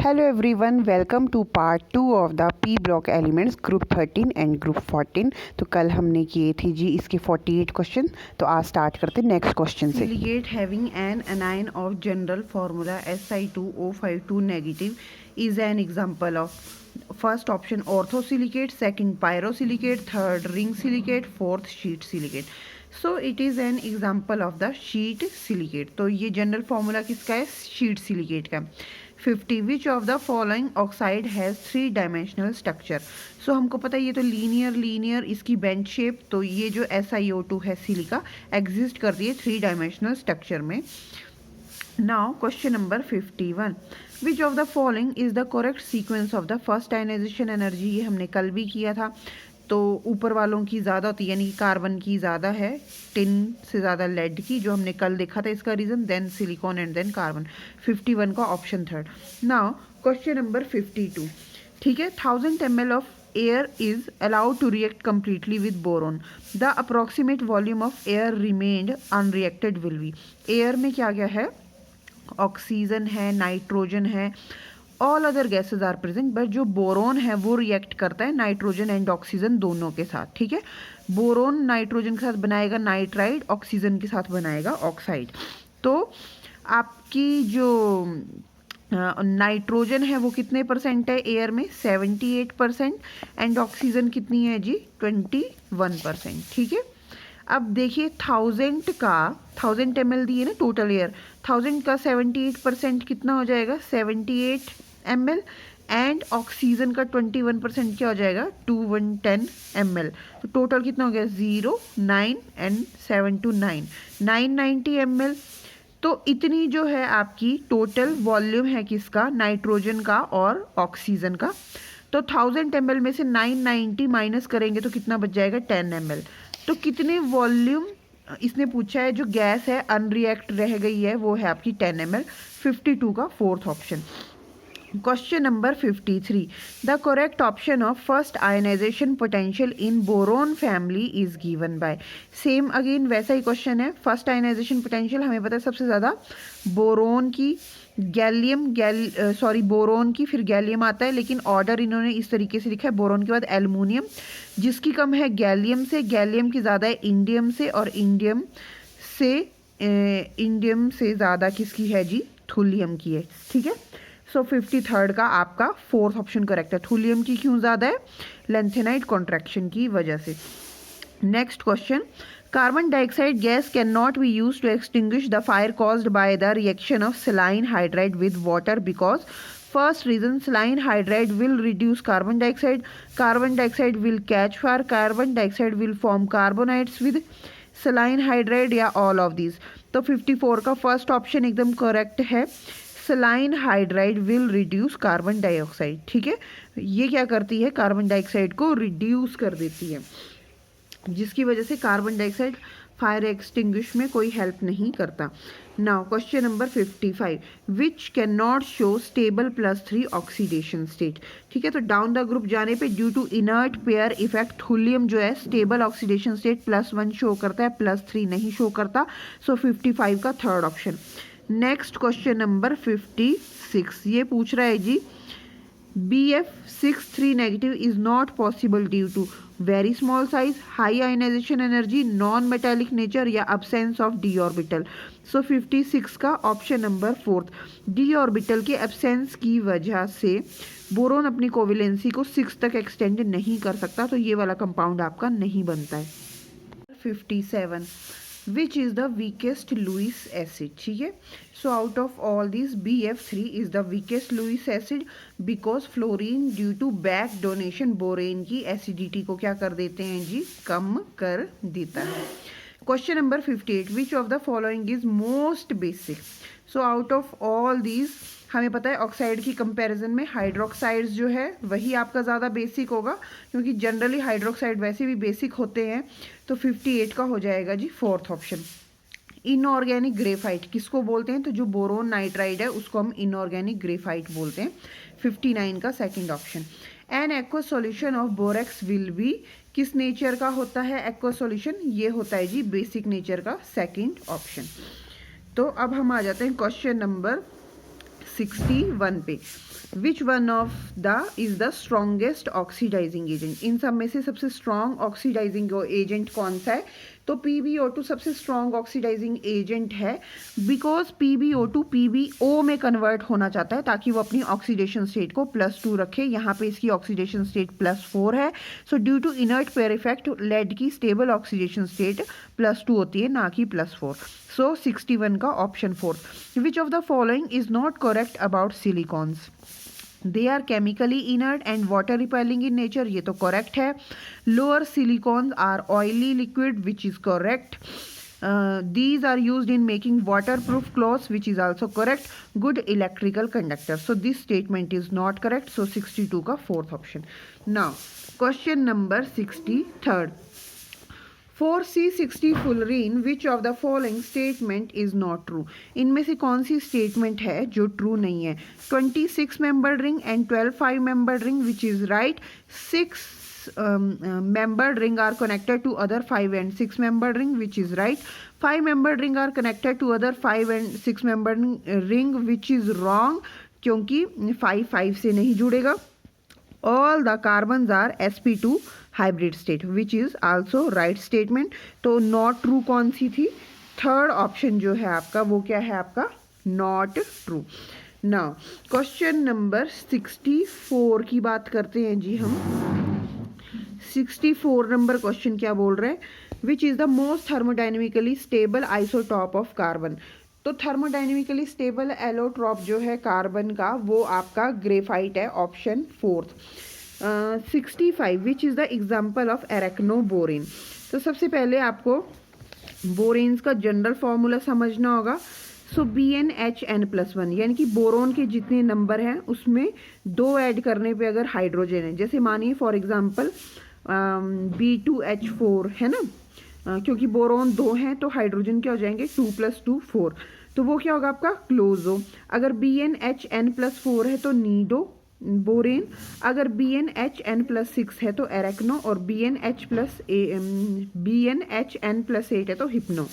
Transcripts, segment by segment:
Hello everyone, welcome to part 2 of the P block elements group 13 and group 14। तो कल हमने किए थे जी इसके 48 क्वेश्चन। तो आज स्टार्ट करते नेक्स्ट क्वेश्चन से। Silicate having an अनायन of general formula Si2O52 negative is an example of first option orthosilicate, second pyrosilicate, third ring silicate, fourth sheet silicate. So it is an example of the sheet silicate. तो ये general formula किसका है? Sheet silicate का। 50 which of the following oxide has 3 dimensional structure. So हमको पता है ये तो लीनियर इसकी बेंच शेप। तो ये जो SiO2 है सिलिका एग्जिस्ट कर रही है 3 डायमेंशनल स्ट्रक्चर में। Now question number 51, which of the following is the correct sequence of the first ionization energy. ये हमने कल भी किया था। तो ऊपर वालों की ज़्यादा होती है, यानी कि कार्बन की ज़्यादा है, टिन से ज़्यादा लेड की, जो हमने कल देखा था इसका reason, then silicon and then carbon. 51 का option third. Now question number 52, ठीक है। 1000 ml of air is allowed to react completely with boron. The approximate volume of air remained unreacted will be. Air में क्या क्या है? Oxygen है, nitrogen है, all other gases are present, but जो boron है वो रिएक्ट करता है नाइट्रोजन एंड ऑक्सीजन दोनों के साथ, ठीक है। बोरोन नाइट्रोजन के साथ बनाएगा नाइट्राइड, ऑक्सीजन के साथ बनाएगा ऑक्साइड। तो आपकी जो नाइट्रोजन है वो कितने परसेंट है एयर में? 78%। एंड ऑक्सीजन कितनी है जी? 21%, ठीक है। अब देखिए 1000 ml दी है ना टोटल एयर, 1000 का 78% कितना हो जाएगा? 78 ml। एंड ऑक्सीजन का 21% क्या हो जाएगा? 2110 ml। तो टोटल कितना हो गया? 0, 9 एंड 7 to 9, 990 ml। तो इतनी जो है आपकी टोटल वॉल्यूम है किसका? नाइट्रोजन का और ऑक्सीजन का। तो 1000 ml में से 990 माइनस करेंगे तो कितना बच जाएगा? 10 ml। तो कितने वॉल्यूम इसने पूछा है? जो गैस है अनरिएक्ट रह गई है वो है आपकी 10 ml। 52 का fourth option. Question number 53, the correct option of first ionization potential in boron family is given by. Same again वैसा ही क्वेश्चन है। फर्स्ट आयनाइजेशन पोटेंशियल हमें पता है सबसे ज़्यादा बोरोन की, बोरोन की, फिर गैलियम आता है, लेकिन ऑर्डर इन्होंने इस तरीके से लिखा है, बोरोन के बाद एल्युमिनियम, जिसकी कम है गैलियम से, गैलियम की ज़्यादा है इंडियम से, और इंडियम से ज़्यादा किसकी है जी? थुलियम की है, ठीक है। सो 53rd का आपका फोर्थ ऑप्शन करेक्ट है। थुलियम की क्यों ज़्यादा है? लेंथेनाइट कॉन्ट्रैक्शन की वजह से। Next question, carbon dioxide gas can not be use to extinguish the fire caused by the reaction of saline hydride with water because first reason saline hydride will reduce carbon dioxide will catch fire, carbon dioxide will form carbonides with saline hydride, या all of this. तो 54 का first option एकदम correct है। सेलाइन hydride will reduce carbon dioxide, ठीक है। ये क्या करती है? कार्बन डाइऑक्साइड को रिड्यूस कर देती है, जिसकी वजह से कार्बन डाइऑक्साइड फायर एक्सटिंग्विश में कोई हेल्प नहीं करता। Now question number 55, which can not show stable +3 oxidation state, ठीक है। तो डाउन द ग्रुप जाने पे due to inert pair effect thulium जो है स्टेबल ऑक्सीडेशन स्टेट +1 शो करता है, +3 नहीं शो करता। सो 55 का third option. Next question number 56, ये पूछ रहा है जी BF63 negative is not possible due to very small size, high ionization energy, non metallic nature, या absence of D orbital. So 56 का option number fourth, D orbital के absence की वजह से बोरोन अपनी कोवेलेंसी को 6 तक एक्सटेंड नहीं कर सकता, तो ये वाला कंपाउंड आपका नहीं बनता है। 57, which is the weakest Lewis acid, ठीक है। So out of all these BF3 is the weakest Lewis acid because fluorine due to back donation borane की एसिडिटी को क्या कर देते हैं जी? कम कर देता है। Question number 58, which of the following is most basic. So out of all these हमें पता है ऑक्साइड की कंपैरिजन में हाइड्रोक्साइड्स जो है वही आपका ज़्यादा बेसिक होगा, क्योंकि जनरली हाइड्रोक्साइड वैसे भी बेसिक होते हैं। तो 58 का हो जाएगा जी फोर्थ ऑप्शन। इनऑर्गेनिक ग्रेफाइट किसको बोलते हैं? तो जो बोरोन नाइट्राइड है उसको हम इनऑर्गेनिक ग्रेफाइट बोलते हैं। 59 का second option. N aqua solution of borax will be किस नेचर का होता है एक्वा सॉल्यूशन? ये होता है जी बेसिक नेचर का, सेकंड ऑप्शन। तो अब हम आ जाते हैं क्वेश्चन नंबर 61 पे। Which one of the is the strongest oxidising agent, इन सब में से सबसे स्ट्रॉन्ग ऑक्सीडाइजिंग एजेंट कौन सा है? तो PbO2 सबसे स्ट्रॉन्ग ऑक्सीडाइजिंग एजेंट है, बिकॉज PbO2 PbO में कन्वर्ट होना चाहता है ताकि वो अपनी ऑक्सीडेशन स्टेट को +2 रखे। यहाँ पे इसकी ऑक्सीडेशन स्टेट +4 है। So due to inert pair effect lead की स्टेबल ऑक्सीडेशन स्टेट +2 होती है, ना कि +4। सो 61 का option 4। Which of the following is not correct about silicones? They are chemically inert and water repelling in nature, ये तो correct है। Lower silicones are oily liquid, which is correct. These are used in making waterproof clothes, which is also correct. Good electrical conductor. So this statement is not correct. So 62 का fourth option. Now question number 63rd. For C60 fullerene, which of the following statement is not true? इनमें से कौन सी statement है जो true नहीं है? 26 membered ring and 12 5 membered ring, which is right. 6 membered ring are connected to other 5 and 6 membered ring, which is right. 5 membered ring are connected to other 5 and 6 membered ring, which is wrong, क्योंकि 5 5 से नहीं जुड़ेगा. All the carbons are sp2 hybrid state, which is also right statement. तो not true कौन सी थी? Third option जो है आपका वो क्या है आपका? not true. Now question number 64 की बात करते हैं जी हम. 64 नंबर क्वेश्चन क्या बोल रहे हैं? Which is the most thermodynamically stable isotope of carbon. तो थर्मोडाइनमिकली स्टेबल एलोट्रॉप जो है कार्बन का वो आपका ग्रेफाइट है, option 4th. 65 which is the example of arachnoborane. तो सबसे पहले आपको बोरेन्स का जनरल फॉर्मूला समझना होगा. सो BnHn+1 यानी कि बोरोन के जितने नंबर हैं उसमें 2 ऐड करने पे अगर हाइड्रोजन है, जैसे मानिए फॉर एग्जांपल B2H4 है ना, क्योंकि बोरोन 2 हैं तो हाइड्रोजन क्या हो जाएंगे? 2 + 2 4. तो वो क्या होगा आपका? क्लोजो. अगर BnHn+4 है तो नीडो बोरेन. अगर BnHn+6 है तो एरेक्नो. और BnHn+8 है तो हिप्नो.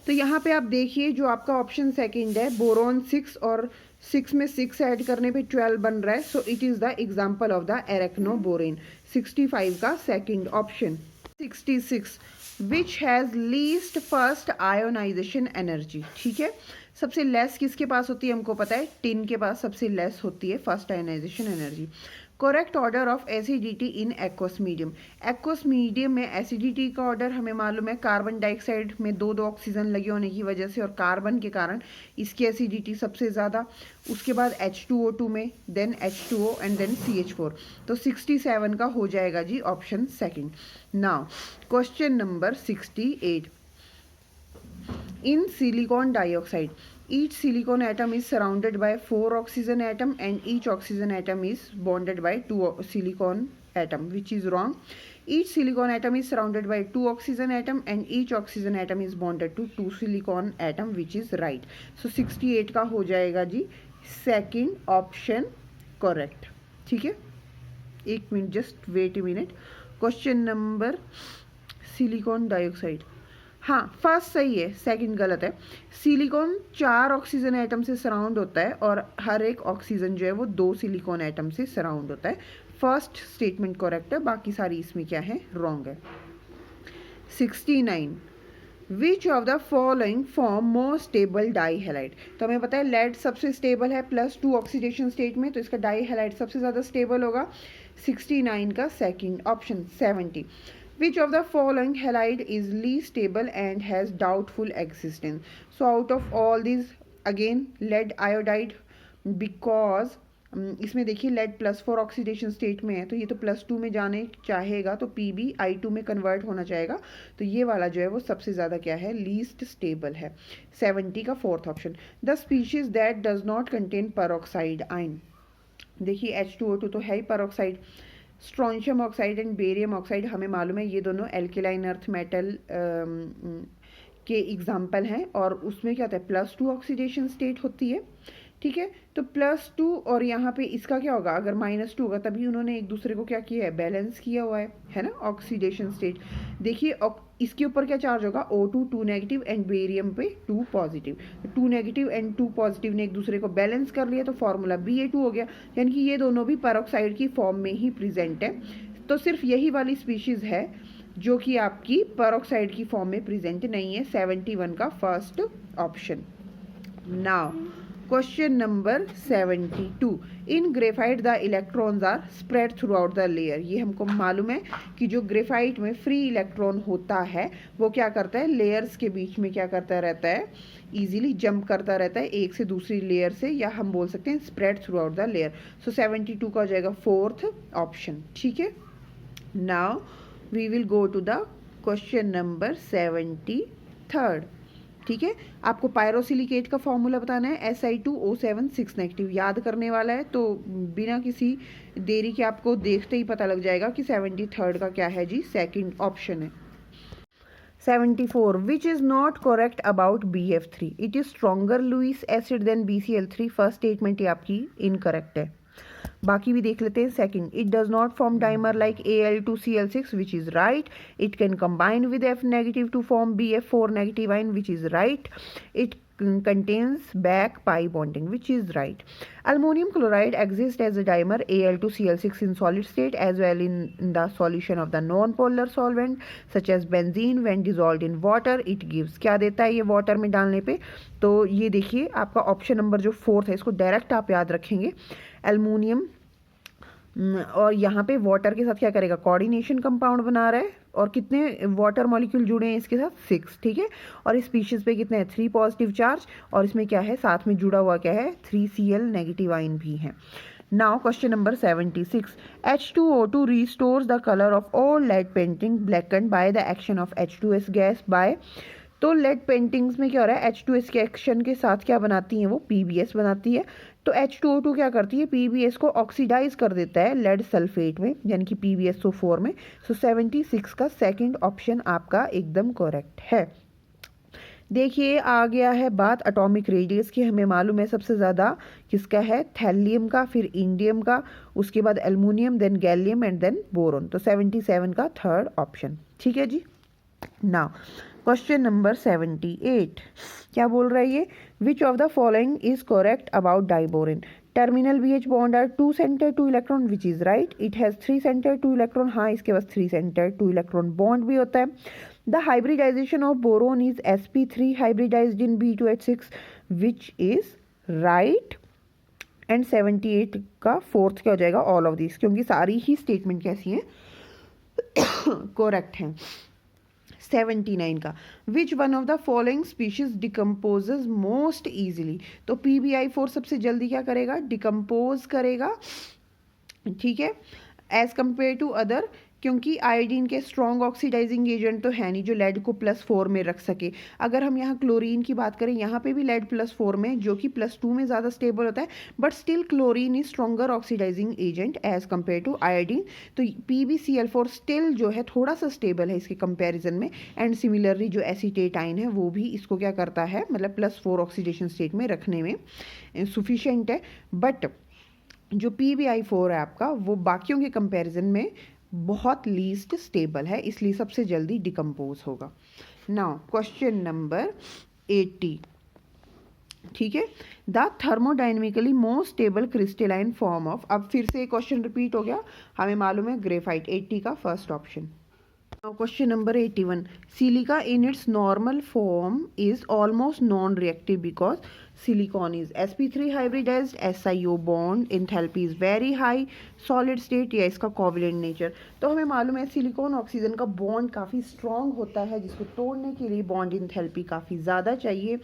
तो यहाँ पे आप देखिए जो आपका ऑप्शन सेकंड है, बोरोन 6 और 6 में 6 ऐड करने पे 12 बन रहा है. So it is the example of the arachnoborane. 65 का second option. 66 which has least first ionisation energy. ठीक है, सबसे लेस किसके पास होती है हमको पता है, टिन के पास सबसे लेस होती है first ionisation energy. Correct order of acidity in aqueous medium. Aqueous medium में एसिडिटी का ऑर्डर हमें मालूम है, कार्बन डाइऑक्साइड में 2 ऑक्सीजन लगे होने की वजह से और कार्बन के कारण इसकी एसिडिटी सबसे ज़्यादा. उसके बाद H2O2 में, then H2O and then CH4. तो 67 का हो जाएगा G option second. Now question number 68. In silicon dioxide, each silicon atom is surrounded by 4 oxygen atom and each oxygen atom is bonded by 2 silicon atom, which is wrong. Each silicon atom is surrounded by 2 oxygen atom and each oxygen atom is bonded to 2 silicon atom, which is right. So 68 का हो जाएगा जी second option correct. ठीक है, एक minute, just wait a minute. Question number silicon dioxide, हाँ first सही है, second गलत है. सिलिकॉन 4 ऑक्सीजन एटम से सराउंड होता है और हर एक ऑक्सीजन जो है वो 2 सिलिकॉन एटम से सराउंड होता है. फर्स्ट स्टेटमेंट करेक्ट है, बाकी सारी इसमें क्या है? रॉन्ग है. 69 which of the following form more stable dihalide. तो हमें पता है लेड सबसे स्टेबल है +2 ऑक्सीडेशन स्टेट में, तो इसका डाई हैलाइड सबसे ज़्यादा स्टेबल होगा. 69 का second option. 70 which of the following halide is least stable and has doubtful existence. So out of all these again lead iodide, because इसमें देखिए लेड +4 ऑक्सीडेशन स्टेट में है तो ये तो +2 में जाने चाहेगा, तो PbI2 में कन्वर्ट होना चाहेगा. तो ये वाला जो है वो सबसे ज़्यादा क्या है? लीस्ट स्टेबल है. 70 का fourth option. The species that does not contain peroxide ion. देखिए H2O2 तो है ही peroxide. Strontium oxide and barium oxide हमें मालूम है ये दोनों एल्केलाइन अर्थ मेटल के एग्जाम्पल हैं और उसमें क्या होता है? +2 ऑक्सीडेशन स्टेट होती है. ठीक है। तो +2 और यहाँ पे इसका क्या होगा, अगर -2 होगा तभी उन्होंने एक दूसरे को क्या किया है, बैलेंस किया हुआ है ना, ऑक्सीडेशन स्टेट। देखिए इसके ऊपर क्या चार्ज होगा, O2 2 नेगेटिव एंड बेरियम पे 2 पॉजिटिव। 2 नेगेटिव एंड 2 पॉजिटिव ने एक दूसरे को बैलेंस कर लिया तो फॉर्मूला Ba2 हो गया, यानी कि ये दोनों भी पेरोक्साइड की फॉर्म में ही प्रेजेंट है। तो सिर्फ यही वाली स्पीशीज़ है जो कि आपकी पेरोक्साइड की फॉर्म में प्रेजेंट नहीं है, 71 का first option. Now question number 72, in graphite the electrons are spread through out the layer. ये हमको मालूम है कि जो ग्रेफाइट में फ्री इलेक्ट्रॉन होता है वो क्या करता है, लेयर्स के बीच में क्या करता रहता है, इजीली जंप करता रहता है एक से दूसरी लेयर से, या हम बोल सकते हैं spread through out the the. So 72 का हो जाएगा फोर्थ ऑप्शन। ठीक है। Now we will go to the question number 73। ठीक है। आपको पायरोसिलिकेट का फॉर्मूला बताना है, Si2O7 6 नेगेटिव याद करने वाला है, तो बिना किसी देरी के आपको देखते ही पता लग जाएगा कि 73 का क्या है जी, सेकंड ऑप्शन है। 74, which is not correct about BF3, it is stronger Lewis acid than BCl3। First statement ये आपकी इनकरेक्ट है। बाकी भी देख लेते हैं। Second, it does not form dimer like Al2Cl6 which is right. It can combine with F negative to form BF4 negative ion which is right. It contains back pi bonding which is right. Aluminum chloride exists as a dimer Al2Cl6 in solid state as well in the solution of the non-polar solvent such as benzene when dissolved in water. It gives, क्या देता है ये water में डालने पे, तो ये देखिए आपका ऑप्शन नंबर जो 4th है, इसको डायरेक्ट आप याद रखेंगे। एल्युमिनियम और यहाँ पे वाटर के साथ क्या करेगा, कोऑर्डिनेशन कंपाउंड बना रहा है, और कितने वाटर मॉलिक्यूल जुड़े हैं इसके साथ, 6। ठीक है। और इस स्पीशीज पे कितने हैं, 3 पॉजिटिव चार्ज, और इसमें क्या है साथ में जुड़ा हुआ क्या है, 3Cl नेगेटिव आइन भी है। Now question number 76, H2O2 restores the color of all lead painting blackened by the action of H2S gas by। तो लेड पेंटिंग्स में क्या हो रहा है, H2S के एक्शन के साथ क्या बनाती हैं, वो PBS बनाती है। तो H2O2 क्या करती है, PBS को ऑक्सीडाइज कर देता है लेड सल्फेट में, यानी कि PbSO4 में। सो 76 का सेकंड ऑप्शन आपका एकदम करेक्ट है। देखिए आ गया है बात एटॉमिक रेडियस की। हमें मालूम है सबसे ज़्यादा किसका है, थैलियम का, फिर इंडियम का, उसके बाद aluminium, then gallium and then boron. तो 77 का थर्ड ऑप्शन। ठीक है जी। नाउ क्वेश्चन नंबर 78, क्या बोल रहा है ये, which of the following is correct about diborane. Terminal BH bond are 2 centre 2 electron which is right. It has 3 centre 2 electron, हाँ इसके पास 3 सेंटर 2 इलेक्ट्रॉन बॉन्ड भी होता है। The hybridization of boron is sp3 hybridized in B2H6 which is right. And 78 का fourth क्या हो जाएगा, all of this, क्योंकि सारी ही स्टेटमेंट कैसी हैं, करेक्ट हैं। 79 का, विच one of the following species decomposes most easily. तो PbI4 सबसे जल्दी क्या करेगा, डिकम्पोज करेगा। ठीक है, एज कंपेयर टू अदर, क्योंकि आयोडीन के स्ट्रॉन्ग ऑक्सीडाइजिंग एजेंट तो है नहीं जो लेड को +4 में रख सके। अगर हम यहाँ क्लोरीन की बात करें, यहाँ पे भी लेड +4 में, जो कि +2 में ज़्यादा स्टेबल होता है, but still chlorine is stronger oxidizing agent as compare to iodine. तो PbCl4 स्टिल जो है थोड़ा सा स्टेबल है इसके कंपेरिजन में। एंड सिमिलरली जो एसीटेट आइन है वो भी इसको क्या करता है, मतलब +4 ऑक्सीडेशन स्टेट में रखने में सुफिशियंट है। बट जो PbI4 है आपका, वो बाकियों के कंपेरिजन में बहुत लीस्ट स्टेबल है, इसलिए सबसे जल्दी डिकम्पोज होगा। नाउ क्वेश्चन नंबर 80, ठीक है, the thermodynamically most stable crystalline form of. अब फिर से क्वेश्चन रिपीट हो गया, हमें मालूम है ग्रेफाइट। 80 का first option. Now question number 81, silica in its normal form is almost non-reactive because silicon is sp3 hybridized, SiO bond enthalpy is very high, solid state या इसका covalent nature। तो हमें मालूम है सिलिकॉन ऑक्सीजन का bond काफ़ी strong होता है, जिसको तोड़ने के लिए बॉन्ड इंथैल्पी काफ़ी ज़्यादा चाहिए।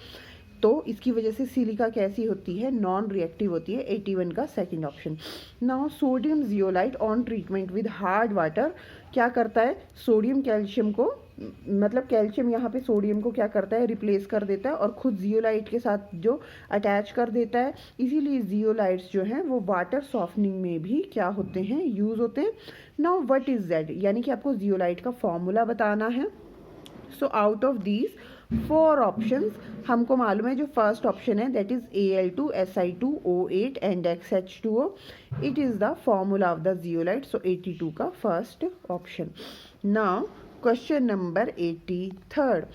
तो इसकी वजह से सिलिका कैसी होती है, नॉन रिएक्टिव होती है। 81 का second option. Now sodium zeolite on treatment with hard water क्या करता है, सोडियम कैल्शियम को, मतलब कैल्शियम यहाँ पे सोडियम को क्या करता है, रिप्लेस कर देता है और खुद जियोलाइट के साथ जो अटैच कर देता है। इसीलिए जियोलाइट्स जो हैं वो वाटर सॉफ्टनिंग में भी क्या होते हैं, यूज़ होते हैं। नाउ व्हाट इज Z, यानी कि आपको जियोलाइट का फॉर्मूला बताना है। So out of these four options हमको मालूम है। जो फर्स्ट ऑप्शन है that is Al2Si2O8 and XH2O, it is the formula of the zeolite, so 82 का first option. Now question number 83,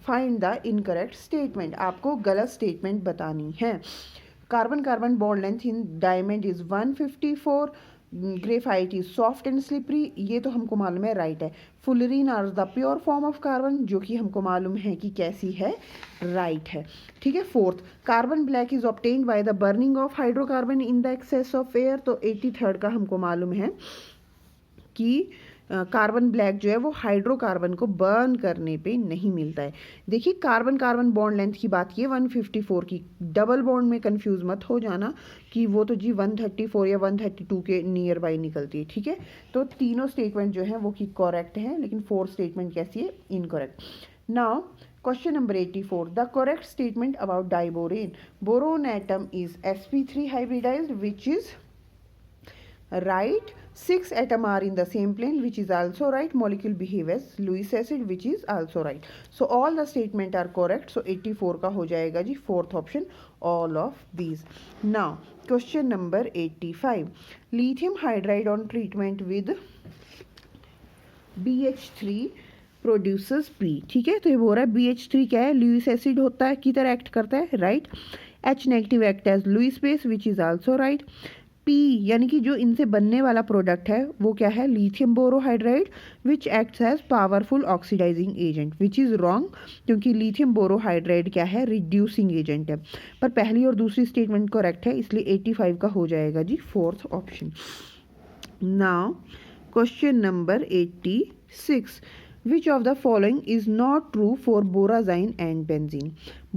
find the incorrect statement. आपको गलत स्टेटमेंट बतानी है। Carbon carbon bond length in diamond is 154, graphite is soft and slippery, ये तो हमको मालूम है, राइट है। Fullerene are the pure form of carbon, जो कि हमको मालूम है कि कैसी है, राइट है। ठीक है। Fourth, carbon black is obtained by the burning of hydrocarbon in the excess of air, तो 83 का हमको मालूम है कि कार्बन ब्लैक जो है वो हाइड्रोकार्बन को बर्न करने पे नहीं मिलता है। देखिए कार्बन कार्बन बॉन्ड लेंथ की बात की है 154 की, डबल बॉन्ड में कंफ्यूज मत हो जाना कि वो तो जी 134 या 132 के नियर बाई निकलती है। ठीक है। तो तीनों स्टेटमेंट जो है वो की करेक्ट है, लेकिन फोर्थ स्टेटमेंट कैसी है, incorrect. Now question number 84, the correct statement about diborane, boron atom is sp3 hybridized, which is right. 6 atom are in the same plane, which is also right. Molecule behave as Lewis acid, which is also right. So all the statement are correct. So 84 का हो जाएगा जी fourth option, all of these. Now question number 85, lithium hydride on treatment with BH3 producers P। ठीक है। तो ये बोल रहा है BH3 क्या है, लुइस एसिड होता है, की तरह एक्ट करता है, right. H negative act as Lewis base, which is also right. P यानी कि जो इनसे बनने वाला प्रोडक्ट है वो क्या है, lithium borohydride, which acts as powerful oxidizing agent, which is wrong, क्योंकि लिथियम बोरोहाइड्राइड क्या है, रिड्यूसिंग एजेंट है। पर पहली और दूसरी स्टेटमेंट करेक्ट है, इसलिए 85 का हो जाएगा जी fourth option. Now question number 86, which of the following is not true for borazine and benzene?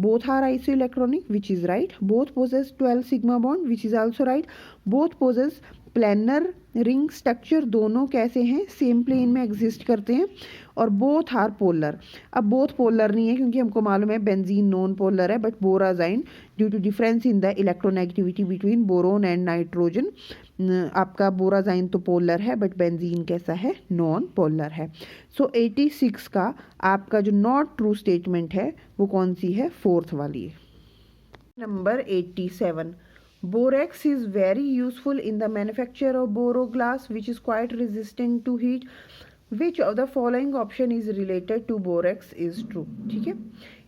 Both are isoelectronic, which is right. Both possess 12 sigma bond, which is also right. Both possess planar ring structure, दोनों कैसे हैं, same plane में exist करते हैं। और both are polar, अब both polar नहीं है क्योंकि हमको मालूम है बेंजीन नॉन पोलर है, but borazine due to difference in the electronegativity between boron and nitrogen, आपका बोराजाइन तो पोलर है बट बेंजीन कैसा है, नॉन पोलर है। सो 86 का आपका जो नॉट ट्रू स्टेटमेंट है वो कौन सी है, फोर्थ वाली है। Number 87, borax is very useful in the manufacture of boro glass, which is quite resistant to heat. Which of the following option is related to borax is true? ठीक है।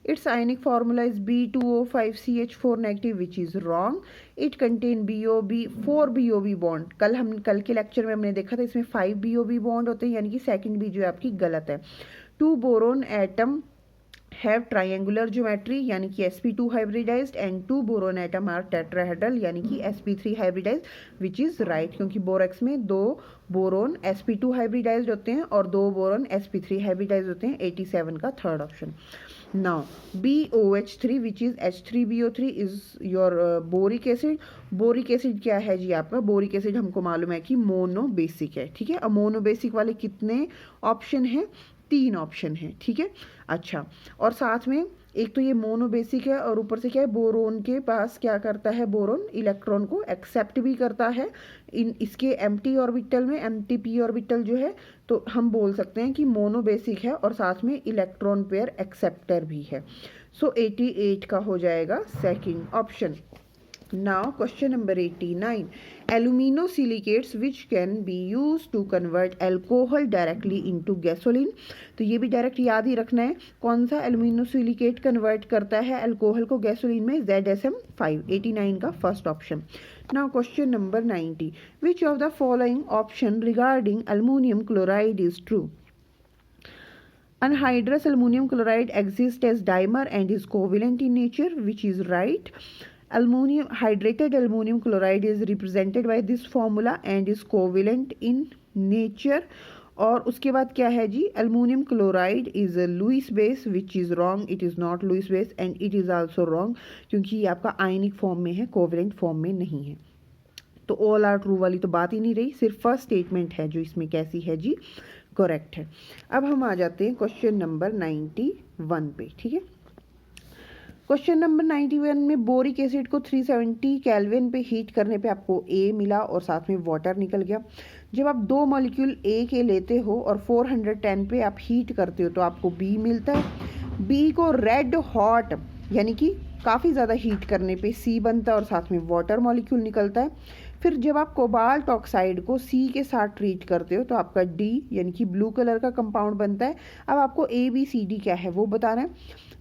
Its ionic formula is B2O5CH4 negative, which is wrong. It contain BOB 4 BOB bond. कल के lecture में हमने देखा था इसमें 5 BOB bond होते हैं, यानी कि सेकंड बी जो है आपकी गलत है। 2 boron atom have triangular geometry, यानी कि sp2 hybridized, and 2 boron atom are tetrahedral, यानी कि sp3 hybridized, which is right, क्योंकि बोरेक्स में 2 बोरोन sp2 hybridized होते हैं और 2 बोरोन sp3 hybridized होते हैं। 87 का third option. Now BOH3 which is H3BO3 is your boric acid. Boric acid क्या है जी आपका, बोरिक एसिड हमको मालूम है कि मोनोबेसिक है। ठीक है। अब मोनोबेसिक वाले कितने ऑप्शन हैं, 3 ऑप्शन है। ठीक है। अच्छा, और साथ में एक तो ये मोनोबेसिक है और ऊपर से क्या है, बोरोन के पास क्या करता है, बोरोन इलेक्ट्रॉन को एक्सेप्ट भी करता है इन इसके एम्प्टी ऑर्बिटल में, एम्प्टी p ऑर्बिटल जो है, तो हम बोल सकते हैं कि मोनोबेसिक है और साथ में इलेक्ट्रॉन पेयर एक्सेप्टर भी है। सो 88 का हो जाएगा second option. Now question number 89, aluminosilicates which can be used to convert alcohol directly into gasoline। तो ये भी डायरेक्ट याद ही रखना है, कौन सा एल्यूमिनोसिलिकेट कन्वर्ट करता है अल्कोहल को गैसोलीन में, ZSM5। 89 का first option. Now question number 90, which of the following option regarding aluminum chloride is true? Anhydrous aluminum chloride exists as dimer and is covalent in nature, which is right. Hydrated aluminum chloride is represented by this formula and is covalent in nature। और उसके बाद क्या है जी, aluminium chloride is Lewis base, which is wrong, it is not Lewis base and it is also wrong, क्योंकि ये आपका ionic form में है, कोवेलेंट फॉर्म में नहीं है। तो ऑल आर ट्रू वाली तो बात ही नहीं रही, सिर्फ फर्स्ट स्टेटमेंट है जो इसमें कैसी है जी, करेक्ट है। अब हम आ जाते हैं क्वेश्चन नंबर 91 पे। ठीक है। क्वेश्चन नंबर 91 में बोरिक एसिड को 370 केल्विन पे हीट करने पे आपको A मिला और साथ में वाटर निकल गया। जब आप 2 मॉलिक्यूल A के लेते हो और 410 पे आप हीट करते हो तो आपको B मिलता है। बी को रेड हॉट यानी कि काफ़ी ज़्यादा हीट करने पे सी बनता है और साथ में वाटर मॉलिक्यूल निकलता है। फिर जब आप कोबाल्ट ऑक्साइड को सी के साथ ट्रीट करते हो तो आपका डी यानी कि ब्लू कलर का कंपाउंड बनता है। अब आपको ए बी सी डी क्या है वो बताना है।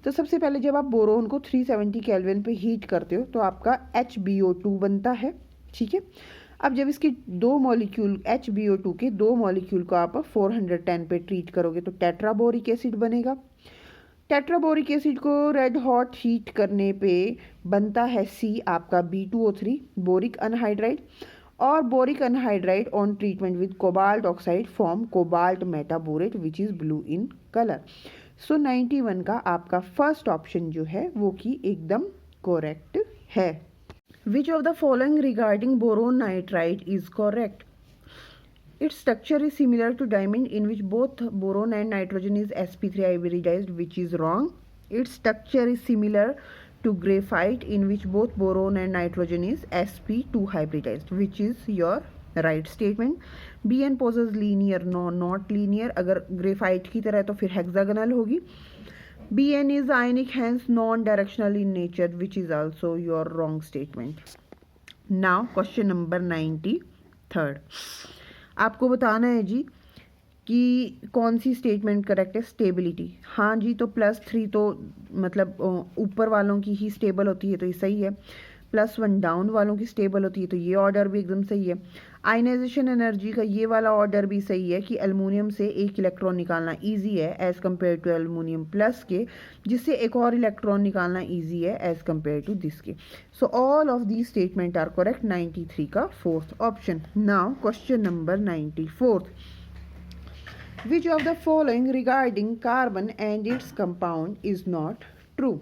तो सबसे पहले जब आप बोरोन को 370 केल्विन पे हीट करते हो तो आपका HbO2 बनता है, ठीक है। अब जब इसके दो मॉलिक्यूल HbO2 के दो मॉलिक्यूल को आप 410 पे ट्रीट करोगे तो टेट्राबोरिक एसिड बनेगा। टेट्राबोरिक एसिड को रेड हॉट हीट करने पे बनता है सी आपका B2O3 बोरिक अनहाइड्राइड, और boric anhydride on treatment with cobalt oxide form cobalt metaborate which is blue in colour. So 91 का आपका फर्स्ट ऑप्शन जो है वो कि एकदम करेक्ट है। विच of the following regarding boron nitride is correct? Its structure is similar to diamond in which both boron and nitrogen is sp3 hybridized, which is wrong. Its structure is similar to graphite in which both boron and nitrogen is sp2 hybridized, which is your right statement. Bn poses linear, no not linear. अगर graphite की तरह तो फिर hexagonal होगी. Bn is ionic, hence non-directional in nature, which is also your wrong statement. Now question number 93rd. आपको बताना है जी कि कौन सी स्टेटमेंट करेक्ट है। स्टेबिलिटी, हाँ जी, तो +3 तो मतलब ऊपर वालों की ही स्टेबल होती है तो ये सही है। +1 डाउन वालों की स्टेबल होती है तो ये ऑर्डर भी एकदम सही है। आयनाइजेशन एनर्जी का ये वाला ऑर्डर भी सही है कि एल्युमिनियम से एक इलेक्ट्रॉन निकालना इजी है as compare to aluminium plus के, जिससे एक और इलेक्ट्रॉन निकालना इजी है एज़ कम्पेयर टू दिस के। So all of the statement are correct. 93 का fourth option. Now question number 94th. Which of the following regarding carbon and its compound is not true?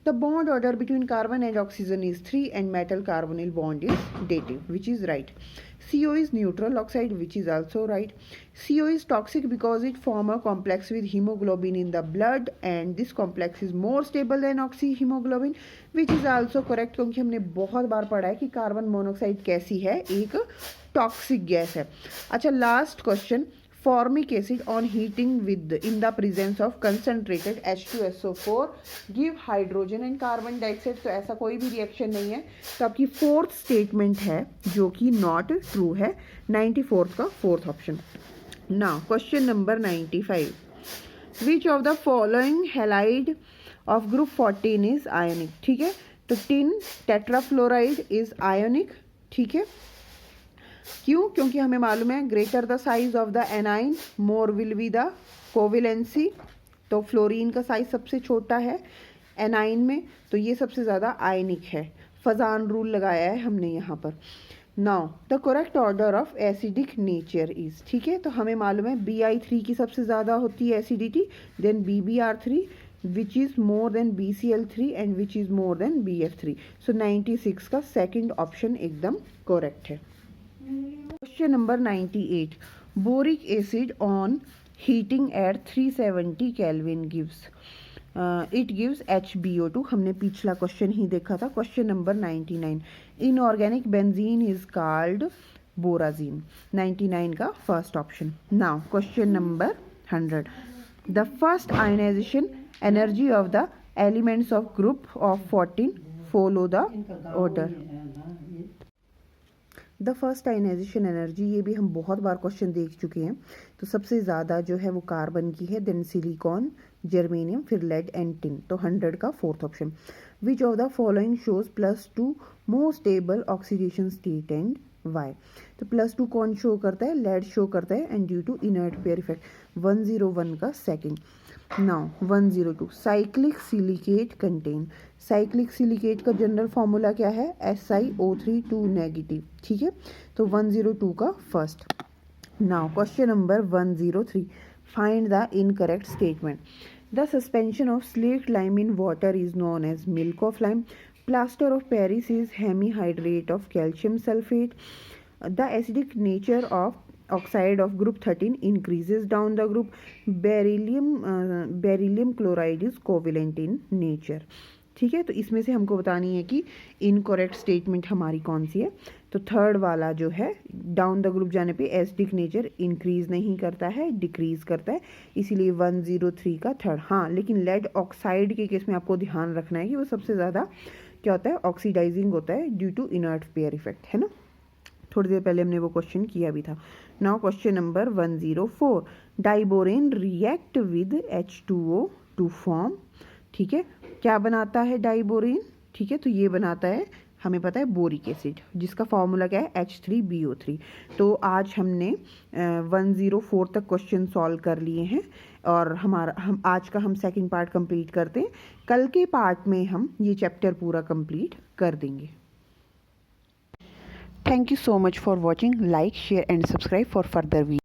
The bond order between carbon and oxygen is 3 and metal carbonyl bond is dative, which is right. CO is neutral oxide, which is also right. CO is toxic because it forms a complex with hemoglobin in the blood and this complex is more stable than oxyhemoglobin, which is also correct क्योंकि हमने बहुत बार पढ़ा है कि carbon monoxide कैसी है, एक toxic gas है। अच्छा, last question. Formic acid on heating with in the presence of concentrated H2SO4 give hydrogen and carbon dioxide। तो ऐसा कोई भी रिएक्शन नहीं है, तो आपकी फोर्थ स्टेटमेंट है जो कि नॉट ट्रू है। 94th का fourth option. Now question number 95. Which of the following halide of group 14 is ionic? ठीक है, तो टिन टेट्राफ्लोराइड इज आयोनिक, ठीक है। क्यों? क्योंकि हमें मालूम है greater the size of the A9 more will be the covalency. तो फ्लोरीन का साइज सबसे छोटा है एनाइन में, तो ये सबसे ज़्यादा आयनिक है। फजान रूल लगाया है हमने यहाँ पर। Now the correct order of acidic nature is, ठीक है, तो हमें मालूम है Bi3 की सबसे ज़्यादा होती है acidity, then BbR3 which is more than BCl3 and which is more than BF3. So 96 का सेकंड ऑप्शन एकदम करेक्ट है। Question number 98. Boric acid on heating at 370 Kelvin gives it gives HbO2। हमने पिछला क्वेश्चन ही देखा था। Question number 99. Inorganic benzene is called borazine। 99 का first option. Now question number 100. The first ionization energy of the elements of group of 14 follow the order। The first ionization energy, ये भी हम बहुत बार question देख चुके हैं। तो सबसे ज़्यादा जो है वो कार्बन की है, देन सिलिकॉन, जर्मेनियम, फिर लेड एंड टिन। तो 100 का fourth option. Which of the following shows +2 more stable oxidation state and why? तो +2 कौन शो करता है? लेड शो करता है and due to inert pair effect. 101 का second. Now 102. Cyclic silicate contain. Cyclic silicate का जनरल फॉर्मूला क्या है? SiO3 2 नेगेटिव, ठीक है। तो 102 का first. Now question number 103. Find the incorrect statement. The suspension of slate lime in water is known as milk of lime. Plaster of Paris is hemihydrate of calcium sulphate. The acidic nature of oxide of group 13 increases down the group. Beryllium chloride is covalent in nature। ठीक है, तो इसमें से हमको बतानी है कि incorrect statement हमारी कौन सी है। तो थर्ड वाला जो है, डाउन द ग्रुप जाने पे एसिडिक नेचर इंक्रीज नहीं करता है, डिक्रीज करता है, इसीलिए 103 का थर्ड। हाँ, लेकिन लेड ऑक्साइड के केस में आपको ध्यान रखना है कि वो सबसे ज़्यादा क्या होता है, ऑक्सीडाइजिंग होता है due to inert pair effect, है ना। थोड़ी देर पहले हमने वो क्वेश्चन किया भी था। Now question number 104, diborane react with H2O to form, ठीक है, क्या बनाता है डाइबोरेन, ठीक है, तो ये बनाता है, हमें पता है, बोरिक एसिड, जिसका फॉर्मूला क्या है, H3BO3। तो आज हमने 104 तक क्वेश्चन सॉल्व कर लिए हैं और हम आज का सेकंड पार्ट कंप्लीट करते हैं। कल के पार्ट में हम ये चैप्टर पूरा कंप्लीट कर देंगे। Thank you so much for watching. Like, share and subscribe for further videos.